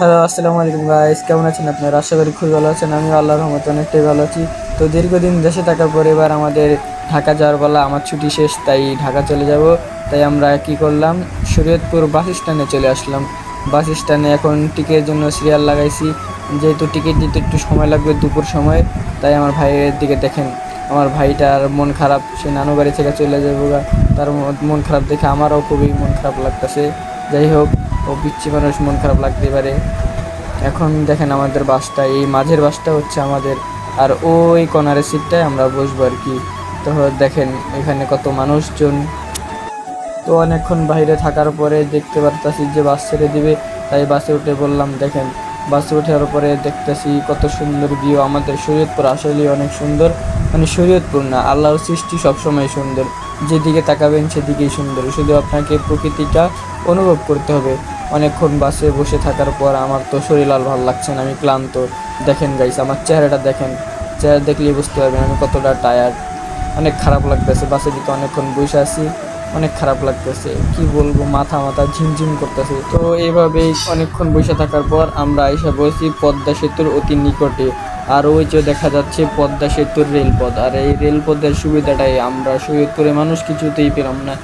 Hello, আসসালামু আলাইকুম guys, কেমন আছেন আপনারা? আশা করি খুবই ভালো আছেন। আমি আল্লাহর রহমতে অনেকটাই ভালো আছি। তো দীর্ঘদিন দেশে থাকার পরে এবার আমাদের ঢাকা যাওয়ার পালা। আমার ছুটি শেষ, তাই ঢাকা চলে যাব। তাই আমরা কি করলাম, শরীয়তপুর বাস স্ট্যান্ডে চলে আসলাম। বাস স্ট্যান্ডে এখন টিকিটের জন্য সিরিয়াল লাগাইছি। যেহেতু টিকিট দিতে একটু সময় লাগবে, দুপুর সময়, তাই আমার ভাইয়ের দিকে দেখেন। আমার ভাইটার মন খারাপ, সে নানু বাড়ি থেকে চলে যাবো গা। তার মন খারাপ দেখে আমারও খুবই মন খারাপ লাগতেছে। যাই হোক, ও পিচ্ছি মানুষ, মন খারাপ লাগতে পারে। এখন দেখেন আমাদের বাসটা, এই মাঝের বাসটা হচ্ছে আমাদের, আর ওই কর্নারের সিটটায় আমরা বসবো আর কি। তো দেখেন এখানে কত মানুষজন। তো অনেকক্ষণ বাইরে থাকার পরে দেখতে পারতাছি যে বাস ছেড়ে দিবে, তাই বাসে উঠে বললাম। দেখেন বাসে ওঠার পরে দেখতেছি কত সুন্দর ভিউ। আমাদের শরীয়তপুর আসলেই অনেক সুন্দর, মানে শরীয়তপুর না, আল্লাহর সৃষ্টি সবসময় সুন্দর। যেদিকে তাকাবেন সেদিকেই সুন্দর, শুধু আপনাকে প্রকৃতিটা অনুভব করতে হবে। অনেকক্ষণ বাসে বসে থাকার পর আমার তো শরীর আর ভালো লাগছে না, আমি ক্লান্ত। দেখেন গাইস, আমার চেহারাটা দেখেন, চেহারা দেখলেই বুঝতে পারবেন আমি কতটা টায়ার্ড। অনেক খারাপ লাগতেছে, বাসে দিকে অনেকক্ষণ বসে আছি, অনেক খারাপ লাগতেছে, কি বলবো, মাথা মাথা ঝিমঝিম করতেছে। তো এইভাবেই অনেকক্ষণ বসে থাকার পর আমরা এসে বসি পদ্মা সেতুর অতি নিকটে। আর ওই যে দেখা যাচ্ছে পদ্মা সেতুর রেলপথ, আর এই রেলপথের সুবিধাটাই আমরা শরীয়তপুরের মানুষ কিছুতেই পেলাম না।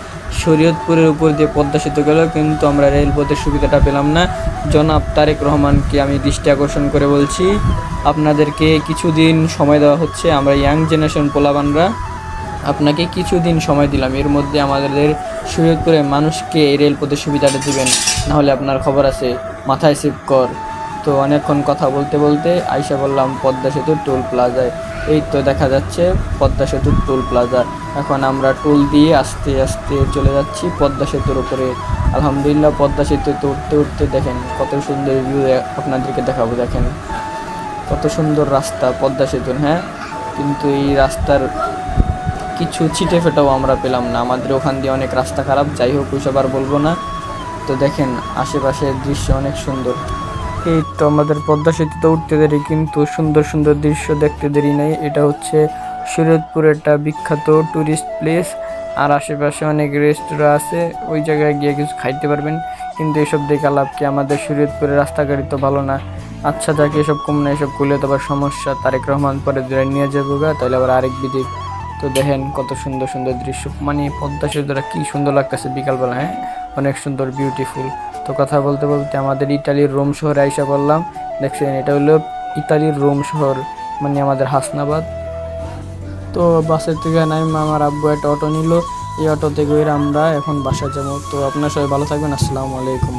শরীয়তপুরের উপর দিয়ে পদ্মা সেতু গেল, কিন্তু আমরা রেলপথের সুবিধাটা পেলাম না। জনাব তারেক রহমানকে আমি দৃষ্টি আকর্ষণ করে বলছি, আপনাদেরকে কিছুদিন সময় দেওয়া হচ্ছে। আমরা ইয়াং জেনারেশন পোলাবানরা আপনাকে কিছুদিন সময় দিলাম, এর মধ্যে আমাদের শরীয়তপুরের মানুষকে এই রেলপথের সুবিধাটা দিবেন, নাহলে আপনার খবর আছে, মাথায় সেভ কর। তো অনেকক্ষণ কথা বলতে বলতে আইসা বললাম পদ্মা সেতুর টোল প্লাজায়। এই তো দেখা যাচ্ছে পদ্মা সেতুর টোল প্লাজা। এখন আমরা টোল দিয়ে আস্তে আস্তে চলে যাচ্ছি পদ্মা সেতুর উপরে। আলহামদুলিল্লাহ, পদ্মা সেতুতে উঠতে উঠতে দেখেন কত সুন্দর ভিউ আপনাদেরকে দেখাবো। দেখেন কত সুন্দর রাস্তা পদ্মা সেতুর, হ্যাঁ, কিন্তু এই রাস্তার কিছু ছিটে ফেটাও আমরা পেলাম না। আমাদের ওখান দিয়ে অনেক রাস্তা খারাপ, যাই হোক ওইসব আর বলবো না। তো দেখেন আশেপাশের দৃশ্য অনেক সুন্দর। এই তো আমাদের পদ্মা সেতুতে উঠতে দেরি, কিন্তু সুন্দর সুন্দর দৃশ্য দেখতে দেরি নেই। এটা হচ্ছে শরীয়তপুরের একটা বিখ্যাত ট্যুরিস্ট প্লেস, আর আশেপাশে অনেক রেস্তোরাঁ আছে, ওই জায়গায় গিয়ে কিছু খাইতে পারবেন। কিন্তু এসব দেখে লাভ কি, আমাদের শরীয়তপুরের রাস্তাঘাট তো ভালো না। আচ্ছা যাকে, এসব কম না, এসব করলে তো আবার সমস্যা। তারেক রহমান পরে ধরে নিয়ে যাবো গা, তাহলে আবার আরেক বিধি। তো দেখেন কত সুন্দর সুন্দর দৃশ্য, মানে পদ্মা সেতুটা কি সুন্দর লাগতেছে বিকালবেলা, হ্যাঁ, অনেক সুন্দর, বিউটিফুল। তো কথা বলতে বলতে আমাদের ইতালির রোম শহরে আইসা বললাম। দেখছেন এটা হলো ইতালির রোম শহর, মানে আমাদের হাসনাবাদ। তো বাসের থেকে নামে আমার আব্বু একটা অটো নিল, এই অটোতে করে আমরা এখন বাসা যাবো। তো আপনার সবাই ভালো থাকবেন, আসসালামু আলাইকুম।